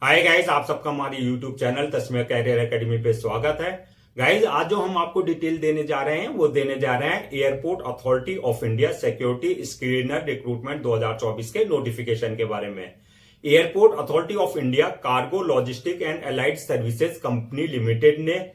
Hi guys, आप सबका हमारे YouTube चैनल तस्मीर कैरियर एकेडमी पे स्वागत है। गाइस, आज जो हम आपको डिटेल देने जा रहे हैं वो देने जा रहे हैं airport authority of India security screener recruitment 2024 के नोटिफिकेशन के बारे में। Airport authority of India cargo logistic and allied services company limited ने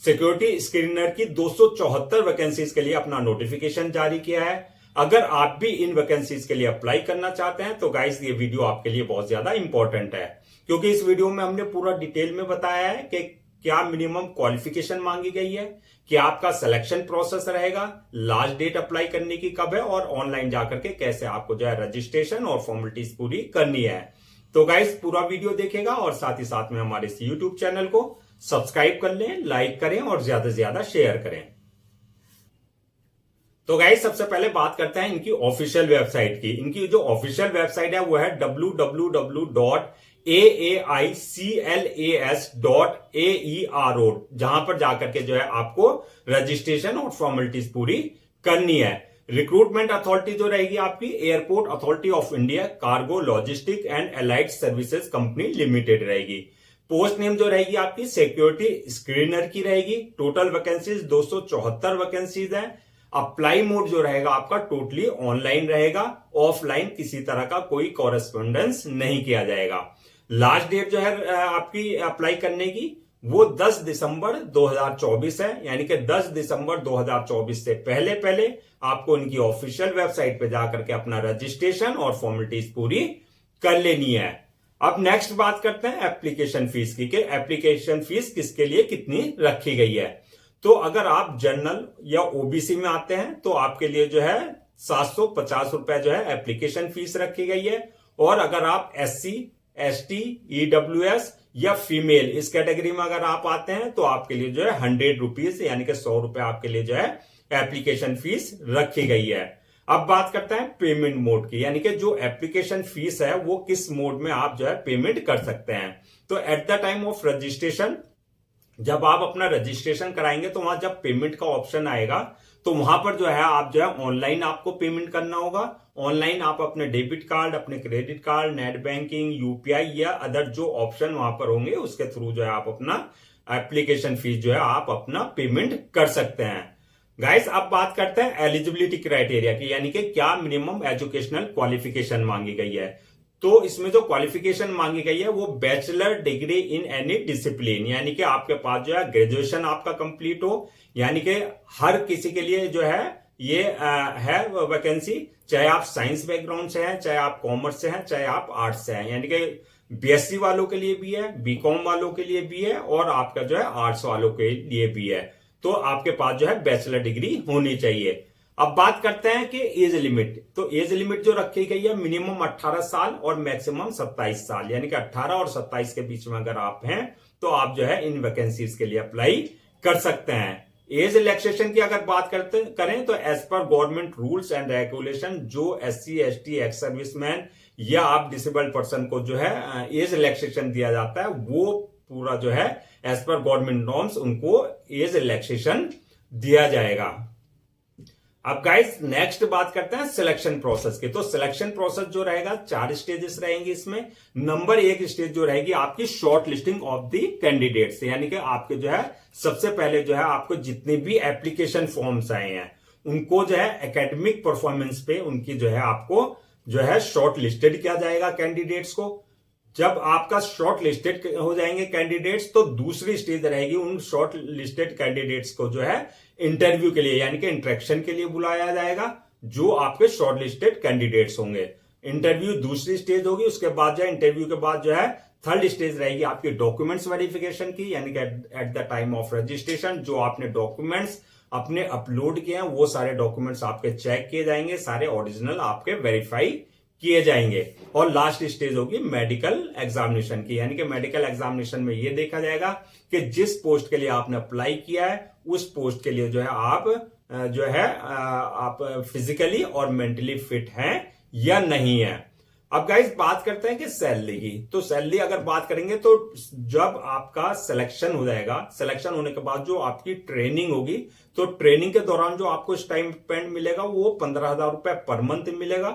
सिक्योरिटी स्क्रीनर की 274 वैकेंसीज के लिए अपना नोटिफिकेशन जारी किया है। अगर आप भी इन वैकेंसीज के लिए अप्लाई करना चाहते हैं तो गाइस ये वीडियो आपके लिए बहुत ज्यादा इंपॉर्टेंट है, क्योंकि इस वीडियो में हमने पूरा डिटेल में बताया है कि क्या मिनिमम क्वालिफिकेशन मांगी गई है, क्या आपका सिलेक्शन प्रोसेस रहेगा, लास्ट डेट अप्लाई करने की कब है और ऑनलाइन जाकर के कैसे आपको जो है रजिस्ट्रेशन और फॉर्मेलिटीज पूरी करनी है। तो गाइस पूरा वीडियो देखेगा और साथ ही साथ में हमारे इस यूट्यूब चैनल को सब्सक्राइब कर लें, लाइक करें और ज्यादा से ज्यादा शेयर करें। तो गाइस सबसे पहले बात करते हैं इनकी ऑफिशियल वेबसाइट की। इनकी जो ऑफिशियल वेबसाइट है वो है www.aiclas.aero, जहां पर जाकर के जो है आपको रजिस्ट्रेशन और फॉर्मेलिटीज पूरी करनी है। रिक्रूटमेंट अथॉरिटी जो रहेगी आपकी airport authority of India cargo logistic and allied services company limited रहेगी। पोस्ट नेम जो रहेगी आपकी सिक्योरिटी स्क्रीनर की रहेगी। टोटल वैकेंसीज 274 वैकेंसीज है। अप्लाई मोड जो रहेगा आपका टोटली ऑनलाइन रहेगा, ऑफलाइन किसी तरह का कोई कॉरेस्पॉन्डेंस नहीं किया जाएगा। लास्ट डेट जो है आपकी अप्लाई करने की वो 10 दिसंबर 2024 है, यानी कि 10 दिसंबर 2024 से पहले पहले आपको इनकी ऑफिशियल वेबसाइट पे जाकर के अपना रजिस्ट्रेशन और फॉर्मेलिटीज पूरी कर लेनी है। अब नेक्स्ट बात करते हैं एप्लीकेशन फीस की, कि एप्लीकेशन फीस किसके लिए कितनी रखी गई है। तो अगर आप जनरल या ओबीसी में आते हैं तो आपके लिए जो है 750 रुपए जो है एप्लीकेशन फीस रखी गई है। और अगर आप एससी, एसटी, ईडब्ल्यूएस या फीमेल इस कैटेगरी में अगर आप आते हैं तो आपके लिए जो है 100 रुपीज यानी कि 100 रुपए आपके लिए जो है एप्लीकेशन फीस रखी गई है। अब बात करते हैं पेमेंट मोड की, यानी कि जो एप्लीकेशन फीस है वो किस मोड में आप जो है पेमेंट कर सकते हैं। तो at the time of registration, जब आप अपना रजिस्ट्रेशन कराएंगे तो वहां जब पेमेंट का ऑप्शन आएगा तो वहां पर जो है आप जो है ऑनलाइन आपको पेमेंट करना होगा। ऑनलाइन आप अपने डेबिट कार्ड, अपने credit card, net banking, UPI या अदर जो ऑप्शन वहां पर होंगे उसके थ्रू जो है आप अपना एप्लीकेशन फीस जो है आप अपना पेमेंट कर सकते हैं। गाइस अब बात करते हैं एलिजिबिलिटी क्राइटेरिया की, यानी कि क्या मिनिमम एजुकेशनल क्वालिफिकेशन मांगी गई है। तो इसमें जो क्वालिफिकेशन मांगी गई है वो bachelor degree in any discipline, यानी कि आपके पास जो है ग्रेजुएशन आपका कंप्लीट हो, यानी कि हर किसी के लिए जो है ये है वैकेंसी, चाहे आप साइंस बैकग्राउंड से हैं, चाहे आप कॉमर्स से हैं, चाहे आप आर्ट्स से हैं, यानी कि बीएससी वालों के लिए भी है, बीकॉम वालों के लिए भी है और आपका जो है आर्ट्स वालों के लिए भी है। तो आपके पास जो है बैचलर डिग्री होनी चाहिए। अब बात करते हैं कि एज लिमिट। तो एज लिमिट जो रखी गई है मिनिमम 18 साल और मैक्सिमम 27 साल, यानी कि 18 और 27 के बीच में अगर आप हैं तो आप जो है इन वैकेंसीज के लिए अप्लाई कर सकते हैं। एज रिलैक्सेशन की अगर बात करें तो as per government rules and regulation जो एससी, एसटी, एक्स सर्विसमैन या आप डिसेबल्ड पर्सन को जो है एज रिलैक्सेशन दिया जाता है वो पूरा जो है एज पर गवर्नमेंट नॉर्म्स उनको एज रिलैक्सेशन दिया जाएगा। अब गाइस नेक्स्ट बात करते हैं सिलेक्शन प्रोसेस की। तो सिलेक्शन प्रोसेस जो रहेगा 4 स्टेजेस रहेंगे इसमें। नंबर 1 स्टेज जो रहेगी आपकी short listing of the candidates, यानी कि आपके जो है सबसे पहले जो है आपको जितने भी एप्लीकेशन फॉर्म्स आए हैं उनको जो है एकेडमिक परफॉर्मेंस पे उनकी जो है आपको जो है शॉर्ट लिस्टेड किया जाएगा कैंडिडेट्स को। जब आपका शॉर्ट लिस्टेड हो जाएंगे कैंडिडेट्स तो दूसरी स्टेज रहेगी उन शॉर्ट लिस्टेड कैंडिडेट्स को जो है इंटरव्यू के लिए यानी कि इंटरेक्शन के लिए बुलाया जाएगा, जो आपके शॉर्ट लिस्टेड कैंडिडेट्स होंगे। इंटरव्यू दूसरी स्टेज होगी। उसके बाद जो है इंटरव्यू के बाद जो है थर्ड स्टेज रहेगी आपकी डॉक्यूमेंट्स वेरिफिकेशन की, यानी कि at the time of registration जो आपने डॉक्यूमेंट्स अपने अपलोड किए हैं वो सारे डॉक्यूमेंट्स आपके चेक किए जाएंगे, सारे ओरिजिनल आपके वेरीफाई किए जाएंगे। और लास्ट स्टेज होगी मेडिकल एग्जामिनेशन की, यानी कि मेडिकल एग्जामिनेशन में यह देखा जाएगा कि जिस पोस्ट के लिए आपने अप्लाई किया है उस पोस्ट के लिए जो है आप आप फिजिकली और मेंटली फिट हैं या नहीं है। अब गाइस बात करते हैं कि सैलरी की। तो सैलरी अगर बात करेंगे तो जब आपका सिलेक्शन हो जाएगा, सिलेक्शन होने के बाद जो आपकी ट्रेनिंग होगी तो ट्रेनिंग के दौरान जो आपको स्टाइपेंड मिलेगा वो 15,000 रुपए पर मंथ मिलेगा।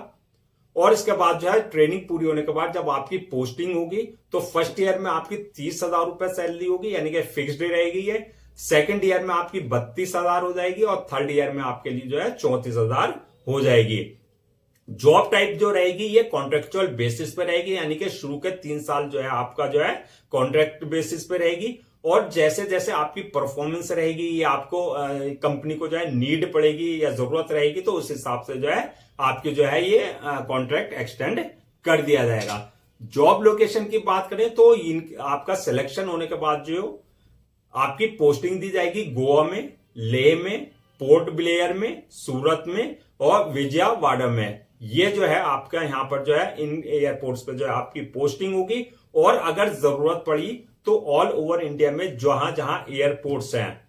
और इसके बाद जो है ट्रेनिंग पूरी होने के बाद जब आपकी पोस्टिंग होगी तो फर्स्ट ईयर में आपकी 30,000 रुपए सैलरी होगी, यानी कि फिक्स्ड रहेगी ये। सेकंड ईयर में आपकी 32,000 हो जाएगी और थर्ड ईयर में आपके लिए जो है 34,000 हो जाएगी। जॉब टाइप जो रहेगी ये कॉन्ट्रेक्चुअल बेसिस पे रहेगी, यानी कि शुरू के 3 साल जो है आपका जो है कॉन्ट्रैक्ट बेसिस पे रहेगी, और जैसे जैसे आपकी परफॉर्मेंस रहेगी या आपको कंपनी को जो है नीड पड़ेगी या जरूरत रहेगी तो उस हिसाब से जो है आपकी जो है ये कॉन्ट्रैक्ट एक्सटेंड कर दिया जाएगा। जॉब लोकेशन की बात करें तो आपका सिलेक्शन होने के बाद जो आपकी पोस्टिंग दी जाएगी गोवा में, लेह में, पोर्ट ब्लेयर में, सूरत में और विजयवाड़ा में। ये जो है आपका यहां पर जो है इन एयरपोर्ट्स पे जो है आपकी पोस्टिंग होगी, और अगर जरूरत पड़ी तो ऑल ओवर इंडिया में जहां जहां एयरपोर्ट्स हैं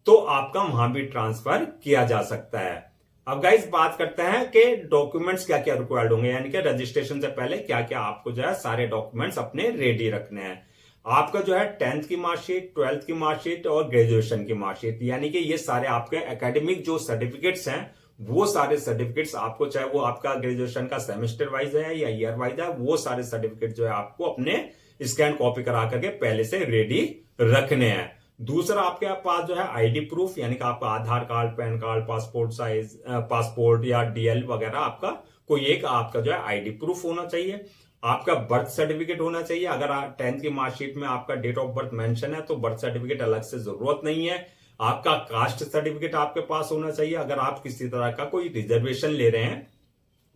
तो आपका वहां भी ट्रांसफर किया जा सकता है। अब गाइस बात करते हैं कि डॉक्यूमेंट्स क्या क्या रिक्वायर्ड होंगे, यानी कि रजिस्ट्रेशन से पहले क्या क्या आपको जो है सारे डॉक्यूमेंट्स अपने रेडी रखने हैं। आपका जो है 10th की मार्कशीट, 12th की मार्कशीट और ग्रेजुएशन की मार्कशीट, यानी कि ये सारे आपके एकेडमिक जो सर्टिफिकेट्स हैं वो सारे सर्टिफिकेट्स आपको, चाहे वो आपका ग्रेजुएशन का सेमेस्टर वाइज है या ईयर वाइज है, वो सारे सर्टिफिकेट जो है आपको अपने स्कैन कॉपी करा करके पहले से रेडी रखने हैं। दूसरा आपके पास जो है आईडी प्रूफ, यानी कि आपका Aadhaar card, PAN card, passport size passport या डीएल वगैरह आपका कोई एक आपका जो है आईडी प्रूफ होना चाहिए। आपका बर्थ सर्टिफिकेट होना चाहिए। अगर 10th की मार्कशीट में आपका डेट ऑफ बर्थ मेंशन है तो बर्थ सर्टिफिकेट अलग से जरूरत नहीं है। आपका कास्ट सर्टिफिकेट आपके पास होना चाहिए। अगर आप किसी तरह का कोई रिजर्वेशन ले रहे हैं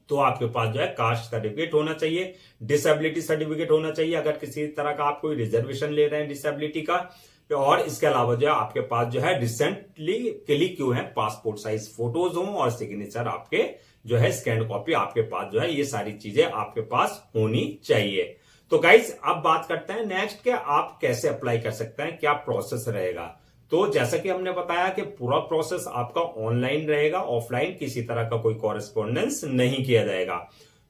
तो आपके पास जो है कास्ट सर्टिफिकेट होना चाहिए। डिसेबिलिटी सर्टिफिकेट होना चाहिए अगर किसी तरह का आप कोई रिजर्वेशन ले रहे हैं डिसेबिलिटी का। और इसके अलावा जो है आपके पास जो है रिसेंटली क्लिक हुए हैं पासपोर्ट साइज फोटोज हो और सिग्नेचर आपके जो है स्कैन कॉपी आपके पास जो है, ये सारी चीजें आपके पास होनी चाहिए। तो गाइज अब बात करते हैं नेक्स्ट के आप कैसे अप्लाई कर सकते हैं, क्या प्रोसेस रहेगा। तो जैसा कि हमने बताया कि पूरा प्रोसेस आपका ऑनलाइन रहेगा, ऑफलाइन किसी तरह का कोई कॉरेस्पॉन्डेंस नहीं किया जाएगा।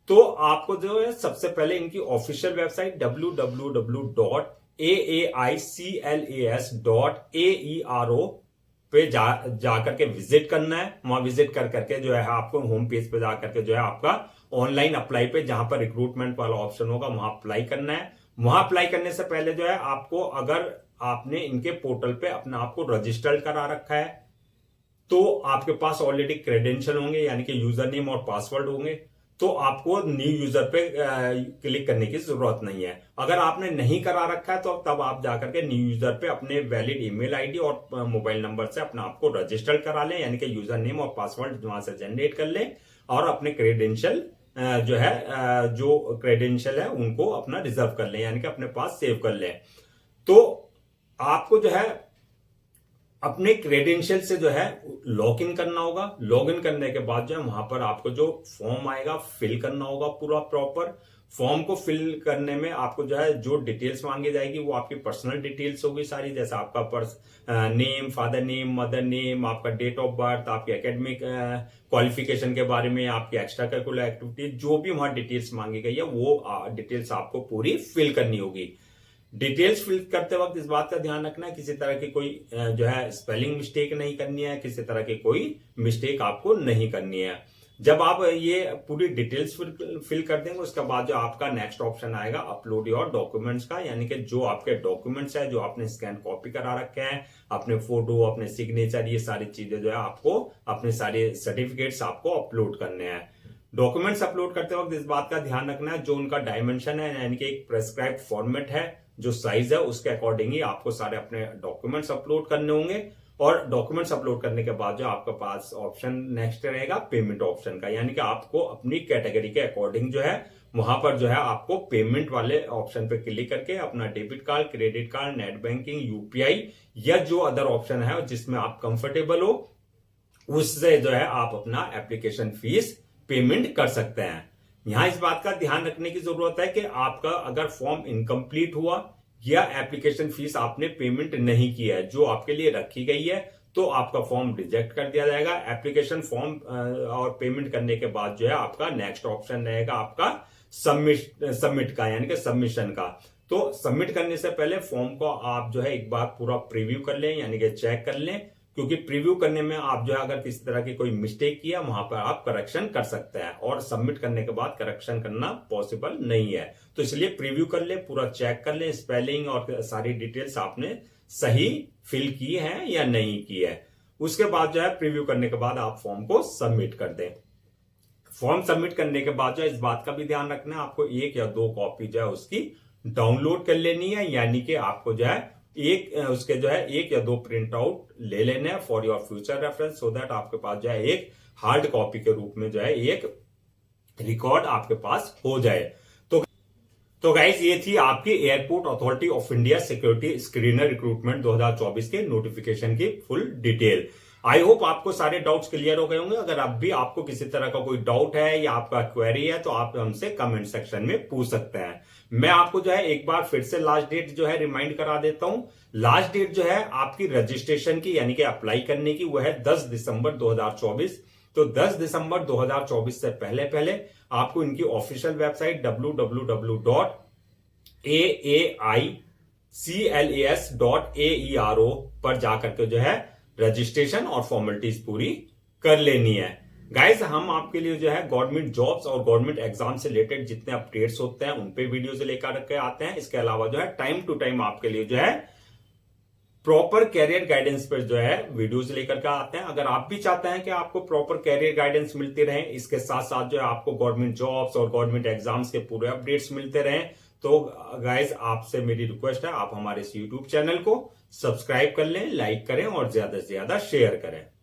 तो आपको जो है सबसे पहले इनकी ऑफिशियल वेबसाइट www.aiclas.aero पे जाकर के विजिट करना है। वहां विजिट कर करके जो है आपको होम पेज पे जाकर के जो है आपका ऑनलाइन अप्लाई पे जहां पर रिक्रूटमेंट वाला ऑप्शन होगा वहां अप्लाई करना है। वहां अप्लाई करने से पहले जो है आपको, अगर आपने इनके पोर्टल पे अपने आप को रजिस्टर्ड करा रखा है तो आपके पास ऑलरेडी क्रेडेंशियल होंगे, यानी कि यूजर नेम और पासवर्ड होंगे, तो आपको न्यू यूजर पे क्लिक करने की जरूरत नहीं है। अगर आपने नहीं करा रखा है तो तब आप जाकर के न्यू यूजर पे अपने वैलिड ईमेल आईडी और मोबाइल नंबर से अपने आप को रजिस्टर करा लें, यानी कि यूजर नेम और पासवर्ड वहां से जनरेट कर लें और अपने क्रेडेंशियल जो है जो क्रेडेंशियल है उनको अपना रिजर्व कर लें, यानी कि अपने पास सेव कर लें। तो आपको जो है अपने क्रेडेंशियल से जो है लॉग इन करना होगा। लॉग इन करने के बाद जो है वहां पर आपको जो फॉर्म आएगा फिल करना होगा पूरा प्रॉपर। फॉर्म को फिल करने में आपको जो है जो डिटेल्स मांगी जाएगी वो आपकी पर्सनल डिटेल्स होगी सारी, जैसे आपका name, father name, mother name, आपका डेट ऑफ बर्थ, आपके एकेडमिक क्वालिफिकेशन के बारे में, आपकी एक्स्ट्रा करिकुलर एक्टिविटी, जो भी वहां डिटेल्स मांगी गई है वो डिटेल्स आपको पूरी फिल करनी होगी। डिटेल्स फिल करते वक्त इस बात का ध्यान रखना है किसी तरह की कोई जो है स्पेलिंग मिस्टेक नहीं करनी है, किसी तरह की कोई मिस्टेक आपको नहीं करनी है। जब आप ये पूरी डिटेल्स फिल कर देंगे उसके बाद जो आपका नेक्स्ट ऑप्शन आएगा अपलोड योर डॉक्यूमेंट्स का, यानी कि जो आपके डॉक्यूमेंट्स है जो आपने स्कैन कॉपी करा रखे हैं, अपने फोटो, अपने सिग्नेचर, ये सारी चीजें जो है आपको अपने सारे सर्टिफिकेट्स आपको अपलोड करने हैं। डॉक्यूमेंट्स अपलोड करते वक्त इस बात का ध्यान रखना है जो उनका डायमेंशन है, यानी कि एक प्रेस्क्राइब फॉर्मेट है, जो साइज है उसके अकॉर्डिंग ही आपको सारे अपने डॉक्यूमेंट्स अपलोड करने होंगे। और डॉक्यूमेंट्स अपलोड करने के बाद जो आपके पास ऑप्शन नेक्स्ट रहेगा पेमेंट ऑप्शन का, यानी कि आपको अपनी कैटेगरी के अकॉर्डिंग जो है वहां पर जो है आपको पेमेंट वाले ऑप्शन पे क्लिक करके अपना debit card, credit card, net banking, UPI या जो अदर ऑप्शन है जिसमें आप कंफर्टेबल हो उससे जो है आप अपना एप्लीकेशन फीस पेमेंट कर सकते हैं। यहां इस बात का ध्यान रखने की जरूरत है कि आपका अगर फॉर्म इनकम्प्लीट हुआ या एप्लीकेशन फीस आपने पेमेंट नहीं किया है जो आपके लिए रखी गई है तो आपका फॉर्म रिजेक्ट कर दिया जाएगा। एप्लीकेशन फॉर्म और पेमेंट करने के बाद जो है आपका नेक्स्ट ऑप्शन रहेगा आपका सबमिट का, यानी कि सबमिशन का। तो सबमिट करने से पहले फॉर्म को आप जो है एक बार पूरा प्रीव्यू कर लें, यानी कि चेक कर लें, क्योंकि प्रीव्यू करने में आप जो है अगर किसी तरह की कोई मिस्टेक किया वहां पर आप करेक्शन कर सकते हैं, और सबमिट करने के बाद करेक्शन करना पॉसिबल नहीं है। तो इसलिए प्रीव्यू कर ले, पूरा चेक कर ले, स्पेलिंग और सारी डिटेल्स आपने सही फिल की है या नहीं की है। उसके बाद जो है प्रीव्यू करने के बाद आप फॉर्म को सबमिट कर दें। फॉर्म सबमिट करने के बाद जो है इस बात का भी ध्यान रखना है, आपको 1 या 2 कॉपी जो है उसकी डाउनलोड कर लेनी है, यानी कि आपको जो है उसके जो है 1 या 2 प्रिंट आउट ले लेने हैं for your future reference, so that आपके पास जो है एक हार्ड कॉपी के रूप में जो है एक रिकॉर्ड आपके पास हो जाए। तो गाइस ये थी आपकी airport authority of India security screener recruitment 2024 के नोटिफिकेशन की फुल डिटेल। आई होप आपको सारे डाउट्स क्लियर हो गए होंगे। अगर अब भी आपको किसी तरह का कोई डाउट है या आपका क्वेरी है तो आप हमसे कमेंट सेक्शन में पूछ सकते हैं। मैं आपको जो है एक बार फिर से लास्ट डेट जो है रिमाइंड करा देता हूं। लास्ट डेट जो है आपकी रजिस्ट्रेशन की यानी कि अप्लाई करने की वो है 10 दिसंबर 2024। तो 10 दिसंबर 2024 से पहले पहले आपको इनकी ऑफिशियल वेबसाइट www.aiclas.aero पर जाकर के जो है रजिस्ट्रेशन और फॉर्मेलिटीज पूरी कर लेनी है। गाइस हम आपके लिए जो है गवर्नमेंट जॉब्स और गवर्नमेंट एग्जाम से रिलेटेड जितने अपडेट्स होते हैं उन पे वीडियोस लेकर के आते हैं। इसके अलावा जो है टाइम टू टाइम आपके लिए जो है प्रॉपर कैरियर गाइडेंस पर जो है वीडियोस लेकर के आते हैं। अगर आप भी चाहते हैं कि आपको प्रॉपर कैरियर गाइडेंस मिलती रहे, इसके साथ साथ जो है आपको गवर्नमेंट जॉब्स और गवर्नमेंट एग्जाम्स के पूरे अपडेट्स मिलते रहे, तो गाइज आपसे मेरी रिक्वेस्ट है आप हमारे इस यूट्यूब चैनल को सब्सक्राइब कर लें, लाइक करें और ज्यादा से ज्यादा शेयर करें।